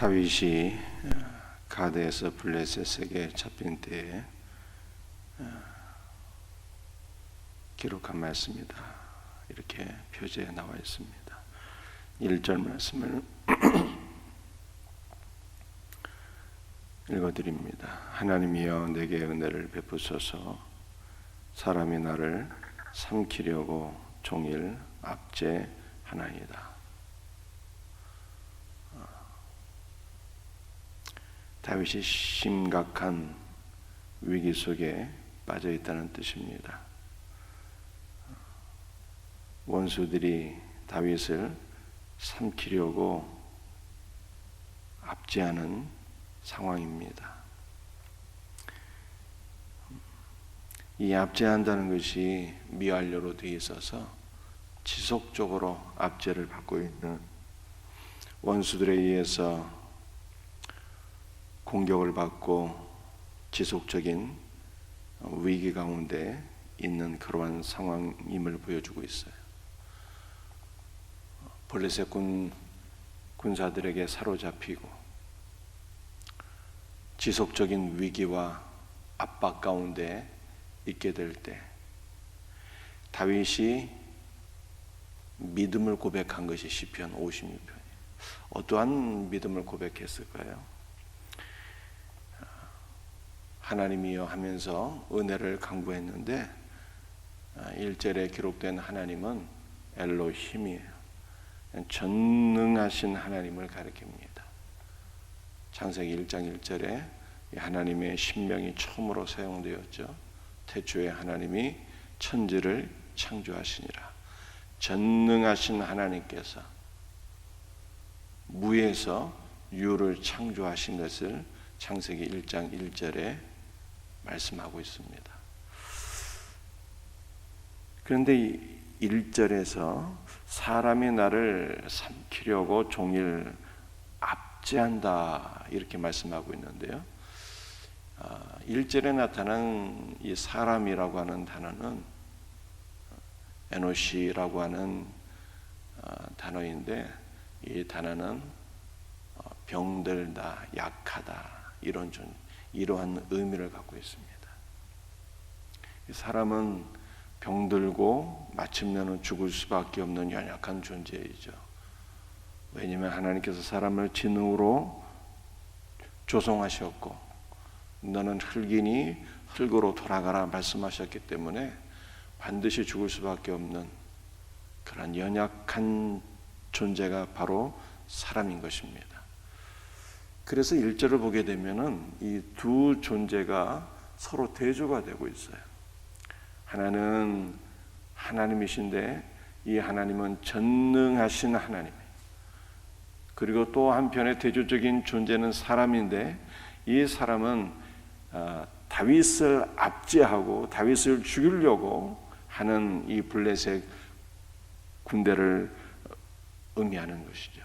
다윗이 가드에서 블레셋에게 잡힌 때에 기록한 말씀이다. 이렇게 표지에 나와 있습니다. 1절 말씀을 읽어드립니다. 하나님이여 내게 은혜를 베푸소서. 사람이 나를 삼키려고 종일 압제하나이다. 다윗이 심각한 위기 속에 빠져 있다는 뜻입니다. 원수들이 다윗을 삼키려고 압제하는 상황입니다. 이 압제한다는 것이 미완료로 되어 있어서 지속적으로 압제를 받고 있는, 원수들에 의해서 공격을 받고 지속적인 위기 가운데 있는 그러한 상황임을 보여주고 있어요. 블레셋 군사들에게 사로잡히고 지속적인 위기와 압박 가운데 있게 될 때 다윗이 믿음을 고백한 것이 시편 56편이에요. 어떠한 믿음을 고백했을까요? 하나님이여 하면서 은혜를 간구했는데 1절에 기록된 하나님은 엘로힘이에요. 전능하신 하나님을 가리킵니다. 창세기 1장 1절에 하나님의 신명이 처음으로 사용되었죠. 태초에 하나님이 천지를 창조하시니라. 전능하신 하나님께서 무에서 유를 창조하신 것을 창세기 1장 1절에 말씀하고 있습니다. 그런데 1절에서 사람이 나를 삼키려고 종일 압제한다 이렇게 말씀하고 있는데요. 1절에 나타난 이 사람이라고 하는 단어는 에노시라고 하는 단어인데, 이 단어는 병들다, 약하다 이러한 의미를 갖고 있습니다. 사람은 병들고 마침내는 죽을 수밖에 없는 연약한 존재이죠. 왜냐하면 하나님께서 사람을 진흙으로 조성하셨고 너는 흙이니 흙으로 돌아가라 말씀하셨기 때문에 반드시 죽을 수밖에 없는 그런 연약한 존재가 바로 사람인 것입니다. 그래서 1절을 보게 되면은 이 두 존재가 서로 대조가 되고 있어요. 하나는 하나님이신데 이 하나님은 전능하신 하나님이에요. 그리고 또 한편의 대조적인 존재는 사람인데 이 사람은 다윗을 압제하고 다윗을 죽이려고 하는 이 블레셋 군대를 의미하는 것이죠.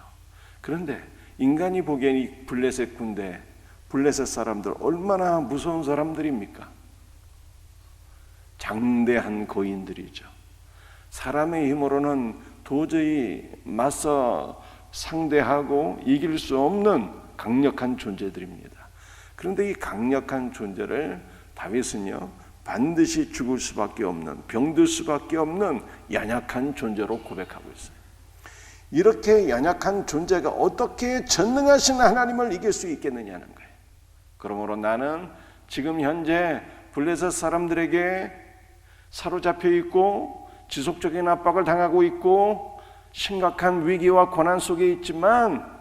그런데 인간이 보기엔 이 블레셋 군대, 블레셋 사람들 얼마나 무서운 사람들입니까? 장대한 거인들이죠. 사람의 힘으로는 도저히 맞서 상대하고 이길 수 없는 강력한 존재들입니다. 그런데 이 강력한 존재를 다윗은요 반드시 죽을 수밖에 없는, 병들 수밖에 없는 연약한 존재로 고백하고 있어요. 이렇게 연약한 존재가 어떻게 전능하신 하나님을 이길 수 있겠느냐는 거예요. 그러므로 나는 지금 현재 블레셋 사람들에게 사로잡혀 있고 지속적인 압박을 당하고 있고 심각한 위기와 고난 속에 있지만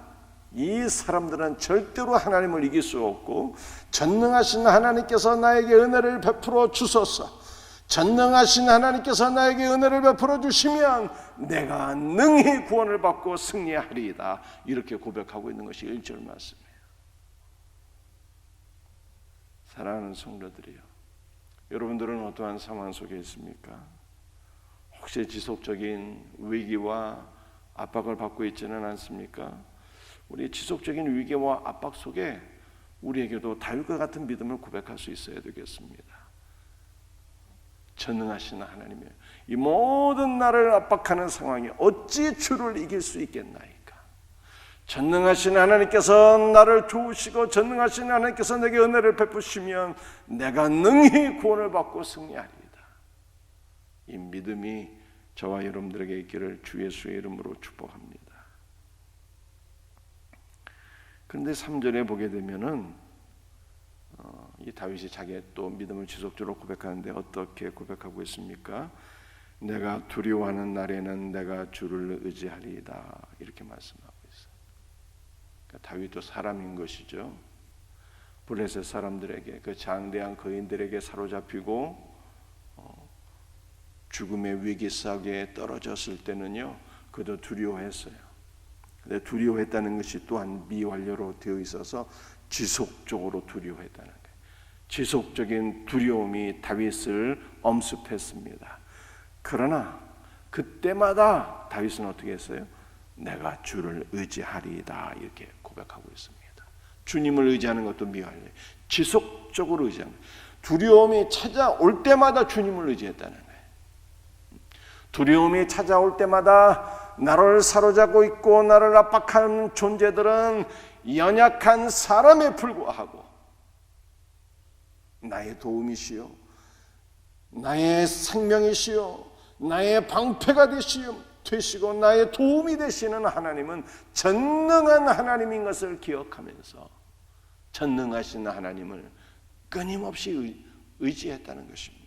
이 사람들은 절대로 하나님을 이길 수 없고 전능하신 하나님께서 나에게 은혜를 베풀어 주소서. 전능하신 하나님께서 나에게 은혜를 베풀어 주시면 내가 능히 구원을 받고 승리하리이다. 이렇게 고백하고 있는 것이 1절 말씀이에요. 사랑하는 성도들이요, 여러분들은 어떠한 상황 속에 있습니까? 혹시 지속적인 위기와 압박을 받고 있지는 않습니까? 우리 지속적인 위기와 압박 속에 우리에게도 다윗과 같은 믿음을 고백할 수 있어야 되겠습니다. 전능하신 하나님이에요. 이 모든 나를 압박하는 상황에 어찌 주를 이길 수 있겠나이까? 전능하신 하나님께서 나를 도우시고 전능하신 하나님께서 내게 은혜를 베푸시면 내가 능히 구원을 받고 승리하리이다. 이 믿음이 저와 여러분들에게 있기를 주 예수의 이름으로 축복합니다. 그런데 3절에 보게 되면은 이 다윗이 자기의 또 믿음을 지속적으로 고백하는데 어떻게 고백하고 있습니까? 내가 두려워하는 날에는 내가 주를 의지하리이다, 이렇게 말씀하고 있어요. 그러니까 다윗도 사람인 것이죠. 블레셋 사람들에게, 그 장대한 거인들에게 사로잡히고 죽음의 위기싸게 떨어졌을 때는요, 그도 두려워했어요. 근데 두려워했다는 것이 또한 미완료로 되어 있어서 지속적으로 두려워했다는 거예요. 지속적인 두려움이 다윗을 엄습했습니다. 그러나 그때마다 다윗은 어떻게 했어요? 내가 주를 의지하리이다, 이렇게 고백하고 있습니다. 주님을 의지하는 것도 미완료, 지속적으로 의지하는 거예요. 두려움이 찾아올 때마다 주님을 의지했다는 거예요. 두려움이 찾아올 때마다 나를 사로잡고 있고 나를 압박하는 존재들은 연약한 사람에 불과하고 나의 도움이시요, 나의 생명이시요, 나의 방패가 되시고 나의 도움이 되시는 하나님은 전능한 하나님인 것을 기억하면서 전능하신 하나님을 끊임없이 의지했다는 것입니다.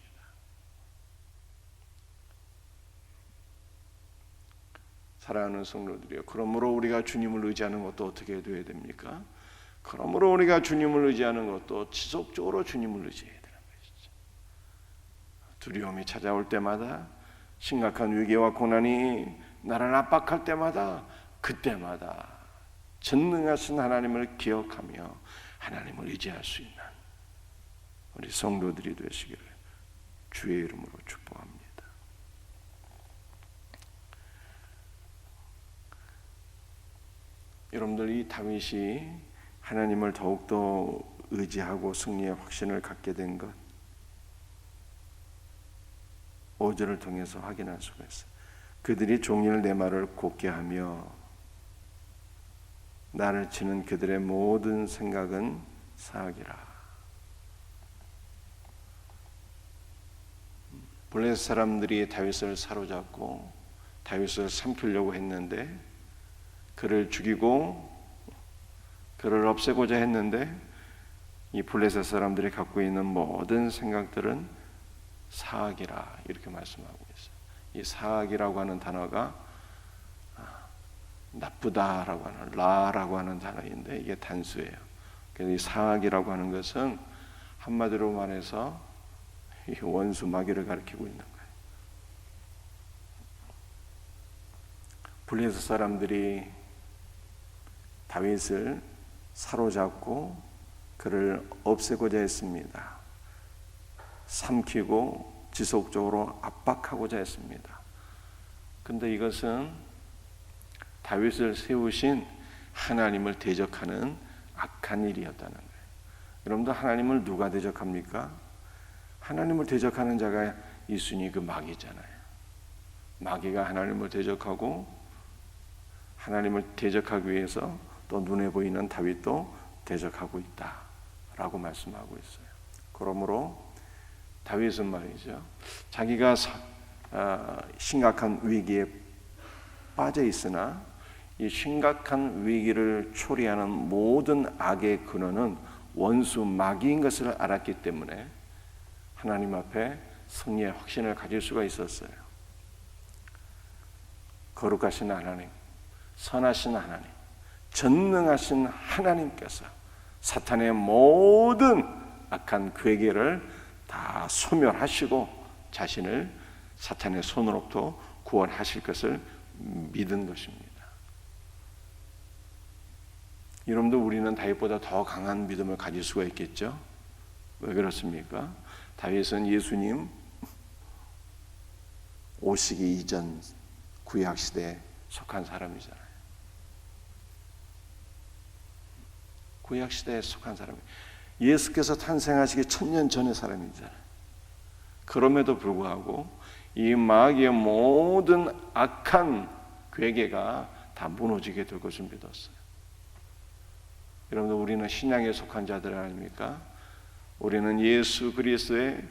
사랑하는 성도들이요, 그러므로 우리가 주님을 의지하는 것도 어떻게 되어야 됩니까? 그러므로 우리가 주님을 의지하는 것도 지속적으로 주님을 의지해야 되는 것이죠. 두려움이 찾아올 때마다, 심각한 위기와 고난이 나를 압박할 때마다, 그때마다 전능하신 하나님을 기억하며 하나님을 의지할 수 있는 우리 성도들이 되시기를 주의 이름으로 축복합니다. 여러분들, 이 다윗이 하나님을 더욱더 의지하고 승리의 확신을 갖게 된 것, 5절을 통해서 확인할 수가 있어요. 그들이 종일 내 말을 곱게 하며 나를 치는 그들의 모든 생각은 사악이라. 블레셋 사람들이 다윗을 사로잡고 다윗을 삼키려고 했는데, 그를 죽이고 그를 없애고자 했는데, 이 블레셋 사람들이 갖고 있는 모든 생각들은 사악이라, 이렇게 말씀하고 있어요. 이 사악이라고 하는 단어가 나쁘다라고 하는 라라고 하는 단어인데 이게 단수예요. 그래서 이 사악이라고 하는 것은 한마디로 말해서 이 원수 마귀를 가리키고 있는 거예요. 블레셋 사람들이 다윗을 사로잡고 그를 없애고자 했습니다. 삼키고 지속적으로 압박하고자 했습니다. 근데 이것은 다윗을 세우신 하나님을 대적하는 악한 일이었다는 거예요. 여러분들, 하나님을 누가 대적합니까? 하나님을 대적하는 자가 이순이 그 마귀잖아요. 마귀가 하나님을 대적하고 하나님을 대적하기 위해서 또 눈에 보이는 다윗도 대적하고 있다라고 말씀하고 있어요. 그러므로 다윗은 말이죠, 자기가 심각한 위기에 빠져 있으나 이 심각한 위기를 초래하는 모든 악의 근원은 원수 마귀인 것을 알았기 때문에 하나님 앞에 승리의 확신을 가질 수가 있었어요. 거룩하신 하나님, 선하신 하나님, 전능하신 하나님께서 사탄의 모든 악한 괴계를 다 소멸하시고 자신을 사탄의 손으로부터 구원하실 것을 믿은 것입니다. 여러분도 우리는 다윗보다 더 강한 믿음을 가질 수가 있겠죠? 왜 그렇습니까? 다윗은 예수님 오시기 이전 구약시대에 속한 사람이잖아요. 구약시대에 속한 사람이에요. 예수께서 탄생하시기 1000년 전의 사람이잖아요. 그럼에도 불구하고 이 마귀의 모든 악한 괴계가 다 무너지게 될 것을 믿었어요. 여러분들 우리는 신약에 속한 자들 아닙니까? 우리는 예수 그리스도의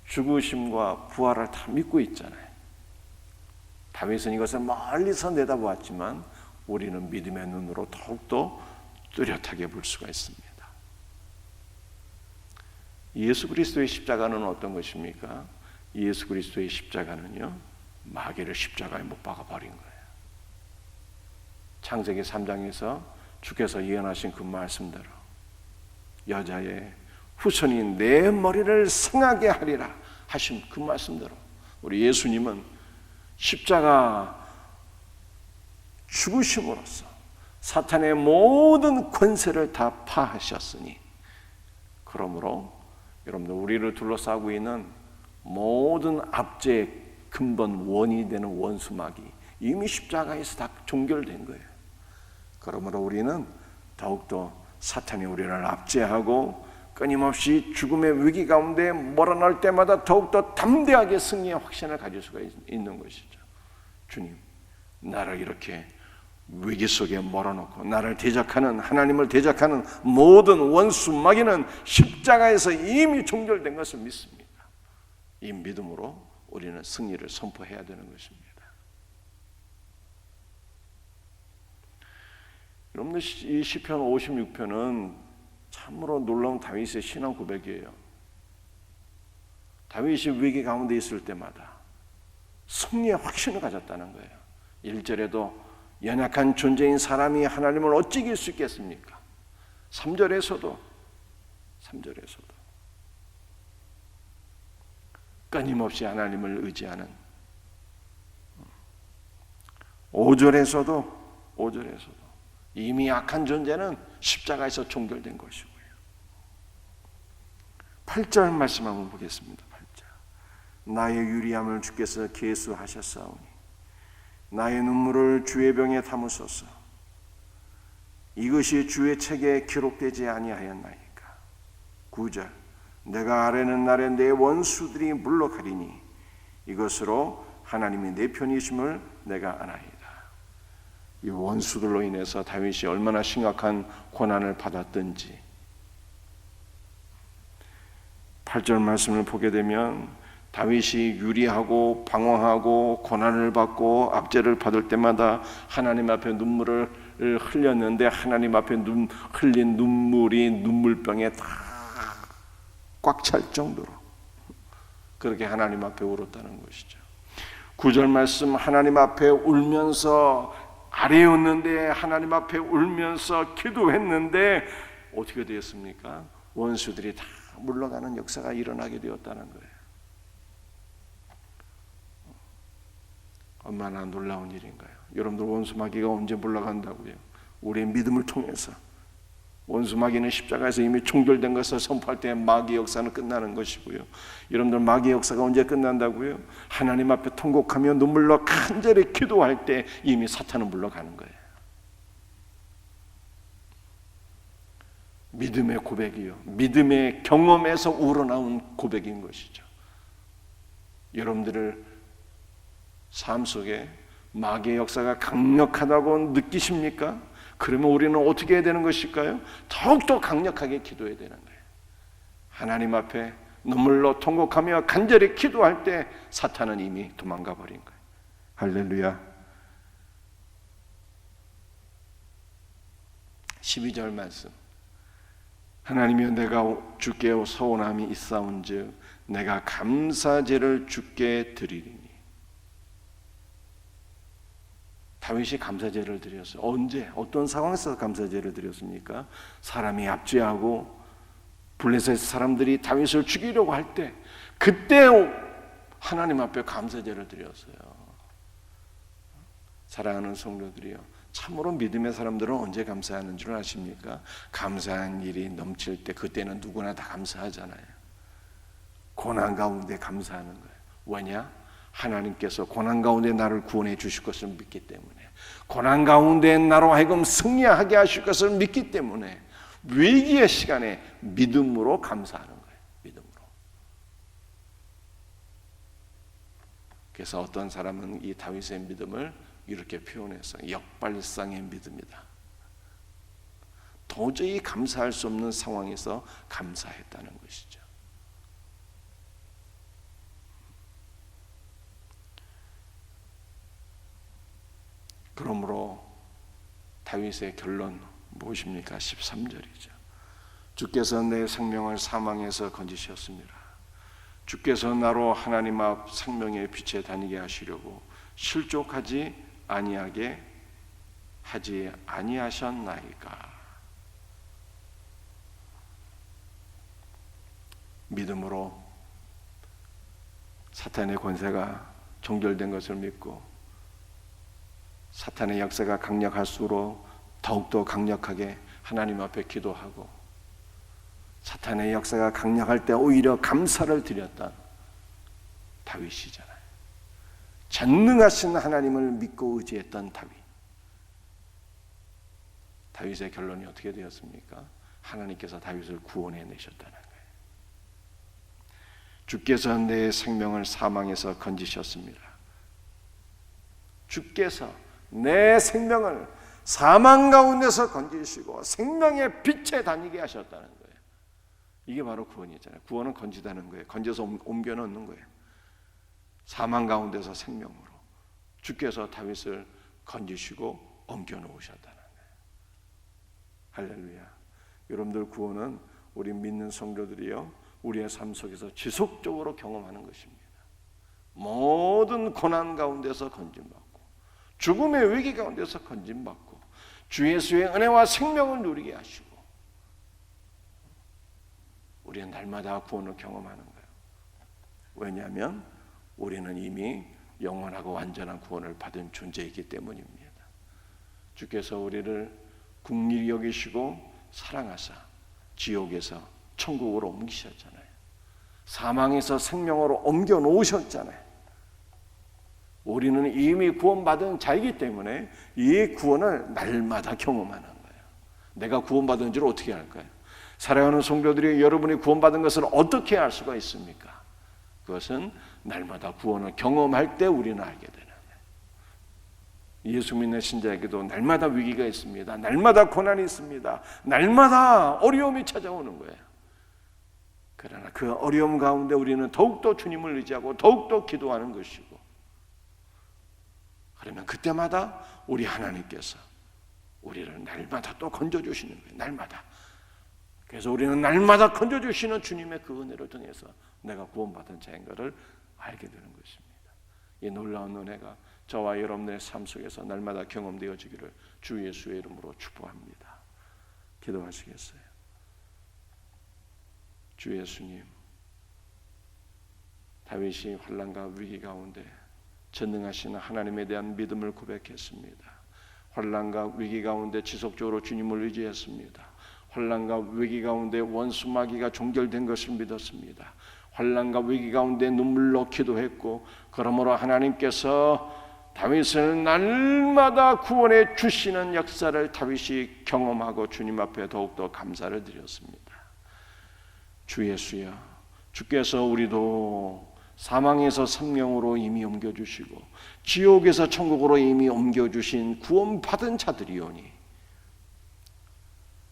죽으심과 부활을 다 믿고 있잖아요. 다윗은 이것을 멀리서 내다보았지만 우리는 믿음의 눈으로 더욱더 뚜렷하게 볼 수가 있습니다. 예수 그리스도의 십자가는 어떤 것입니까? 예수 그리스도의 십자가는요, 마귀를 십자가에 못 박아 버린 거예요. 창세기 3장에서 주께서 예언하신 그 말씀대로 여자의 후손이 내 머리를 상하게 하리라 하신 그 말씀대로 우리 예수님은 십자가 죽으심으로써 사탄의 모든 권세를 다 파하셨으니, 그러므로 여러분들 우리를 둘러싸고 있는 모든 압제의 근본 원인이 되는 원수마귀 이미 십자가에서 다 종결된 거예요. 그러므로 우리는 더욱더 사탄이 우리를 압제하고 끊임없이 죽음의 위기 가운데 몰아날 때마다 더욱더 담대하게 승리의 확신을 가질 수가 있는 것이죠. 주님, 나를 이렇게 위기 속에 몰아넣고 나를 대적하는, 하나님을 대적하는 모든 원수 마귀는 십자가에서 이미 종결된 것을 믿습니다. 이 믿음으로 우리는 승리를 선포해야 되는 것입니다. 여러분들 이 시편 56편은 참으로 놀라운 다윗의 신앙 고백이에요. 다윗이 위기 가운데 있을 때마다 승리의 확신을 가졌다는 거예요. 1절에도 연약한 존재인 사람이 하나님을 어찌 이길 수 있겠습니까? 3절에서도 끊임없이 하나님을 의지하는, 5절에서도 이미 악한 존재는 십자가에서 종결된 것이고요. 8절 말씀 한번 보겠습니다. 8절. 나의 유리함을 주께서 계수하셨사오니 나의 눈물을 주의 병에 담으소서. 이것이 주의 책에 기록되지 아니하였나이까. 9절. 내가 아뢰는 날에 내 원수들이 물러가리니 이것으로 하나님이 내 편이심을 내가 아나이다. 이 원수들로 인해서 다윗이 얼마나 심각한 고난을 받았던지 8절 말씀을 보게 되면 다윗이 유리하고 방황하고 고난을 받고 압제를 받을 때마다 하나님 앞에 눈물을 흘렸는데 하나님 앞에 흘린 눈물이 눈물병에 다 꽉 찰 정도로 그렇게 하나님 앞에 울었다는 것이죠. 9절 말씀, 하나님 앞에 울면서 아뢰었는데 하나님 앞에 울면서 기도했는데 어떻게 되었습니까? 원수들이 다 물러가는 역사가 일어나게 되었다는 거예요. 얼마나 놀라운 일인가요? 여러분들 원수 마귀가 언제 물러간다고요? 우리의 믿음을 통해서. 원수 마귀는 십자가에서 이미 종결된 것을 선포할 때 마귀 역사는 끝나는 것이고요. 여러분들 마귀 역사가 언제 끝난다고요? 하나님 앞에 통곡하며 눈물로 간절히 기도할 때 이미 사탄은 물러가는 거예요. 믿음의 고백이요, 믿음의 경험에서 우러나온 고백인 것이죠. 여러분들을 삶 속에 마귀의 역사가 강력하다고 느끼십니까? 그러면 우리는 어떻게 해야 되는 것일까요? 더욱더 강력하게 기도해야 되는 거예요. 하나님 앞에 눈물로 통곡하며 간절히 기도할 때 사탄은 이미 도망가 버린 거예요. 할렐루야. 12절 말씀. 하나님이여 내가 주께 서원함이 있사온즉 내가 감사제를 주께 드리리니. 다윗이 감사제를 드렸어요. 언제? 어떤 상황에서 감사제를 드렸습니까? 사람이 압제하고 블레셋 사람들이 다윗을 죽이려고 할 때 그때 하나님 앞에 감사제를 드렸어요. 사랑하는 성도들이요, 참으로 믿음의 사람들은 언제 감사하는 줄 아십니까? 감사한 일이 넘칠 때 그때는 누구나 다 감사하잖아요. 고난 가운데 감사하는 거예요. 왜냐? 하나님께서 고난 가운데 나를 구원해 주실 것을 믿기 때문에, 고난 가운데 나로 하여금 승리하게 하실 것을 믿기 때문에 위기의 시간에 믿음으로 감사하는 거예요. 믿음으로. 그래서 어떤 사람은 이 다윗의 믿음을 이렇게 표현해서 역발상의 믿음이다. 도저히 감사할 수 없는 상황에서 감사했다는 것이죠. 그러므로 다윗의 결론 무엇입니까? 13절이죠. 주께서 내 생명을 사망에서 건지셨습니다. 주께서 나로 하나님 앞 생명의 빛에 다니게 하시려고 실족하지 아니하게 하지 아니하셨나이까. 믿음으로 사탄의 권세가 종결된 것을 믿고 사탄의 역사가 강력할수록 더욱더 강력하게 하나님 앞에 기도하고 사탄의 역사가 강력할 때 오히려 감사를 드렸던 다윗이잖아요. 전능하신 하나님을 믿고 의지했던 다윗. 다윗의 결론이 어떻게 되었습니까? 하나님께서 다윗을 구원해 내셨다는 거예요. 주께서 내 생명을 사망에서 건지셨습니다. 주께서 내 생명을 사망 가운데서 건지시고 생명의 빛에 다니게 하셨다는 거예요. 이게 바로 구원이잖아요. 구원은 건지다는 거예요. 건져서 옮겨 놓는 거예요. 사망 가운데서 생명으로 주께서 다윗을 건지시고 옮겨 놓으셨다는 거예요. 할렐루야. 여러분들 구원은 우리 믿는 성도들이요 우리의 삶 속에서 지속적으로 경험하는 것입니다. 모든 고난 가운데서 건짐받고 죽음의 위기 가운데서 건짐받고 주 예수의 은혜와 생명을 누리게 하시고 우리는 날마다 구원을 경험하는 거예요. 왜냐하면 우리는 이미 영원하고 완전한 구원을 받은 존재이기 때문입니다. 주께서 우리를 긍휼히 여기시고 사랑하사 지옥에서 천국으로 옮기셨잖아요. 사망에서 생명으로 옮겨 놓으셨잖아요. 우리는 이미 구원받은 자이기 때문에 이 구원을 날마다 경험하는 거예요. 내가 구원받은 줄 어떻게 알까요? 사랑하는 성도들이 여러분이 구원받은 것을 어떻게 알 수가 있습니까? 그것은 날마다 구원을 경험할 때 우리는 알게 되는 거예요. 예수 믿는 신자에게도 날마다 위기가 있습니다. 날마다 고난이 있습니다. 날마다 어려움이 찾아오는 거예요. 그러나 그 어려움 가운데 우리는 더욱더 주님을 의지하고 더욱더 기도하는 것이고 그러면 그때마다 우리 하나님께서 우리를 날마다 또 건져주시는 거예요. 날마다. 그래서 우리는 날마다 건져주시는 주님의 그 은혜를 통해서 내가 구원받은 자인 것을 알게 되는 것입니다. 이 놀라운 은혜가 저와 여러분의 삶 속에서 날마다 경험되어지기를 주 예수의 이름으로 축복합니다. 기도하시겠어요? 주 예수님, 다윗이 환난과 위기 가운데 전능하신 하나님에 대한 믿음을 고백했습니다. 환난과 위기 가운데 지속적으로 주님을 의지했습니다. 환난과 위기 가운데 원수 마귀가 종결된 것을 믿었습니다. 환난과 위기 가운데 눈물로 기도했고 그러므로 하나님께서 다윗을 날마다 구원해 주시는 역사를 다윗이 경험하고 주님 앞에 더욱더 감사를 드렸습니다. 주 예수여, 주께서 우리도 사망에서 생명으로 이미 옮겨주시고 지옥에서 천국으로 이미 옮겨주신 구원받은 자들이오니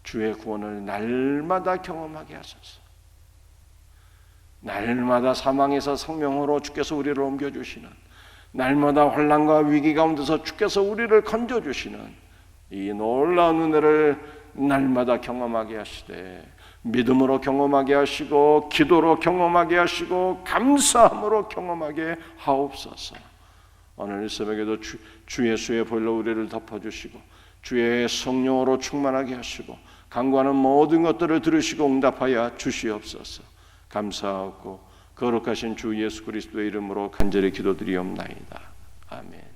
주의 구원을 날마다 경험하게 하소서. 날마다 사망에서 생명으로 주께서 우리를 옮겨주시는, 날마다 환난과 위기 가운데서 주께서 우리를 건져주시는 이 놀라운 은혜를 날마다 경험하게 하시되 믿음으로 경험하게 하시고 기도로 경험하게 하시고 감사함으로 경험하게 하옵소서. 오늘 이 새벽에도 주 예수의 보혈로 우리를 덮어주시고 주의 성령으로 충만하게 하시고 간구하는 모든 것들을 들으시고 응답하여 주시옵소서. 감사하고 거룩하신 주 예수 그리스도의 이름으로 간절히 기도드리옵나이다. 아멘.